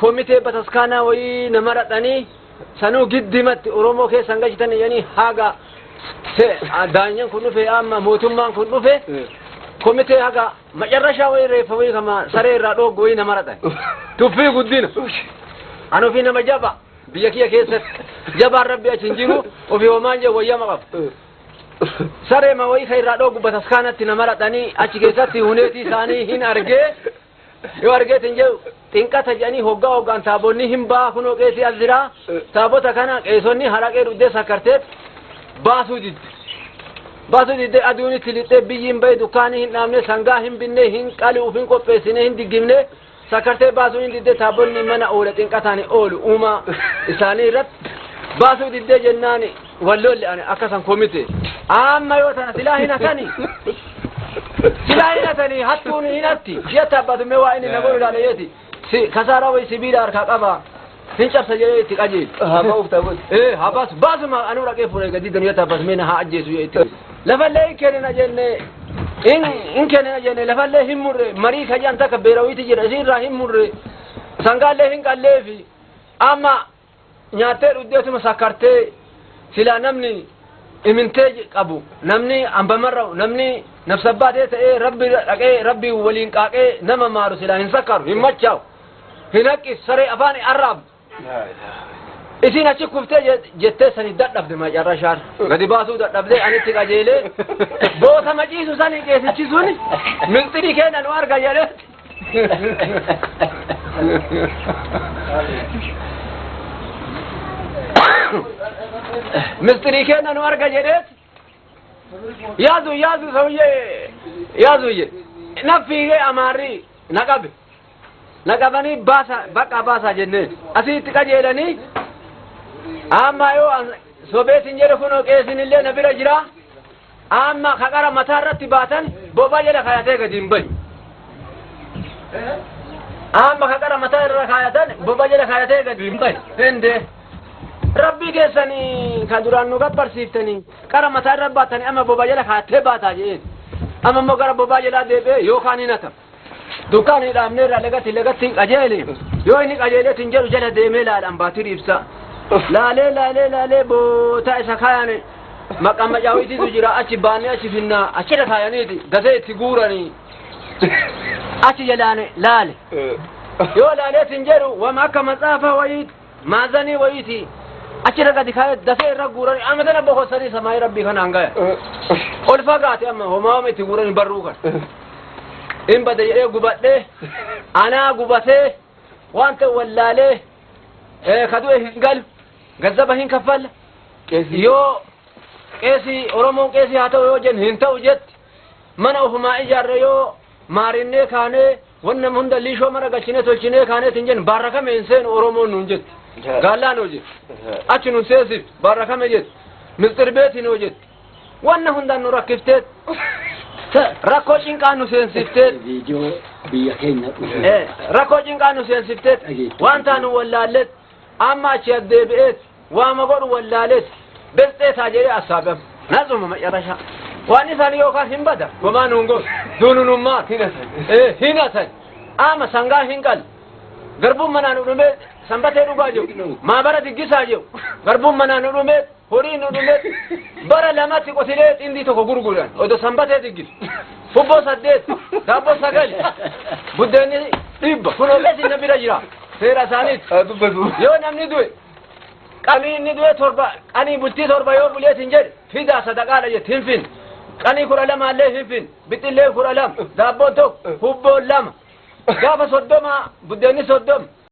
komitee bataskaanaa wayii nama dhaqanii sanuu giddimatti Oromoo keessa hangajitanii yani haga daanyan kun dhufe amma mootummaan kun dhufe komitee haga macarrashaa wayii reeffa wayii kama saree irraa dhooggu wayii nama dhaqan tuffii guddina an ofii nama jaba biyya kiyya keessatti jabaan rabbi achi hin jiru ofii homaan jee wayyama qabu saree ma wayii ka irraa dhooggu bataskaanatti nama dhaqanii achi keessatti huneetii isaanii hin argee yoo argeetin jedhu xinqata jedhanii hoggaan taabonni hin baa kunoo qeesii as jira taabota kana qeesonni haraqee dhuddee sakkarteet baasuu didde aduunitti lixxee biyyiin bahe dukkaanii hin dhaabne sangaa hin binne hin qaluuf hin qopheessine hin diggimne sakkartee baasuu hin didde taabonni mana oole xinqataani oolu uumaa isaanii irratti baasuu diddee jennaan walloolli ani akkasan komite amma yoo tana silaa hin hatanii silaa hin hatanii hattuun hin hatti jetta abbatume waa inni nagoon ilaaleyeeti kasaara way sibiila harkaa qaba hin cabsa jedhee itti qajeeli haba uftabus habas baasuma anu raqee fuudhee gadi daniyata abbatume na haa ajjeesu itti lafallee hin kennina jenne lafallee hin murre marii kajaan takka beerawiiti jira isiirraa hin murre sangaallee hin qalleefi amma nyaattee dhuddeetuma sakkartee silaa namni imintee qabu namni ambamarra'u namni nafsabbaatee ta'ee rabbi dhaqee rabbii waliin qaaqee nama maaru silaa hin sakkaru hin machaa'u hin haqqi saree afaan arraab isin achi kuftee jettee sani dadhabde macarrashaan gadi baasuu dadhabdee anitti qajeelee boota maciisu sanii qeesichi suni milxirii keenya nu arga jedhee milxirii keenya nu arga jedheet yaadu sauye naffiigee amaarrii naqabanii bakka baasa jenneen asitti qajeelanii amma yoo sobeetin jedhe kunoo qeesinillee na bira jira amma kaqara mataa irratti baatan bobaa jala kaayatee gadi hin bayu amma kaqara mataa irra kaayatan bobaa jala kaayatee gadi hin bayu hende rabbii keessanii kan duraan nu gabbarsiiftanii qara mataa irra baatanii amma bobaa jala kaayatee baataa jedheen amma immoo gara bobaa jalaa deebi'ee yookaan hin hatam dukkaan hin dhaabne irraa legatti hin qajeele yoo inni qajeeleetiin jedhu jala deemee laalaan baatirii ibsa laalee boota isa kaayane maqammacaawitiitu jira achi baannee achi finnaa achirra kaayaniiti gasee itti guuranii achi jalaane laale yoo laaleetiin jedhu wama akka matsaafa wayiiti maazanii wayiiti achirra gadi kaayee dasee irra guuranii amma tana boqossanii samaayii rabbii kanaan gaya ol fagaate amma homaawama itti guuranii barruu kan in bada jedhee gubadhee anaa gubatee waan ta'u wallaalee kadu'e hin galu gazzaba hin kaffalla yoo qeesii Oromoon qeesii haa ta'u yoo jennu hin ta'u jetti mana ofumaa ijaarre yoo maarinnee kaanee wanna hunda liishoo mara galchinee tolchinee kaaneet hin jennu baarrakame hin seenu Oromoon nuun jetti gaallaan hoo jetti achi nun seesif baarrakame jetti misxirbeetiin hoo jetti wanna hundaan nu rakkifteet rakkoo cinqaan nu seensifteet rakkoo cinqaan nu seensifteet waan taanu wallaallet amma achi addeebi'eet waama godhu wallaalet besxeetaa jedhee assaabam nasuma macarrashaa waan isaanii yookaan hin bada gomaa nuun godhu duununummaa hinatan ama sangaa hin qal garbuun manaa nu dhumee sanbatee dhugaa jiru maabara diggisaa jiru garbuun manaa nu dhumee horii nu dhumee bara lamatti qotilee xindii tokko gurguran odo sanbatee diggisu fubboo 8 daabboo 9 buddeenni 100 kunoo qeesii na bira jira seera isaaniitti yoo namni du'e qanii inni du'e torba qanii bultii torba yoo buleetiin jedhe fidaa sadaqaadha jette hin fin qanii 12 illee hin fin bixxillee 12 daabboon tokko hubboon 2 gaafa 30 buddeenni 30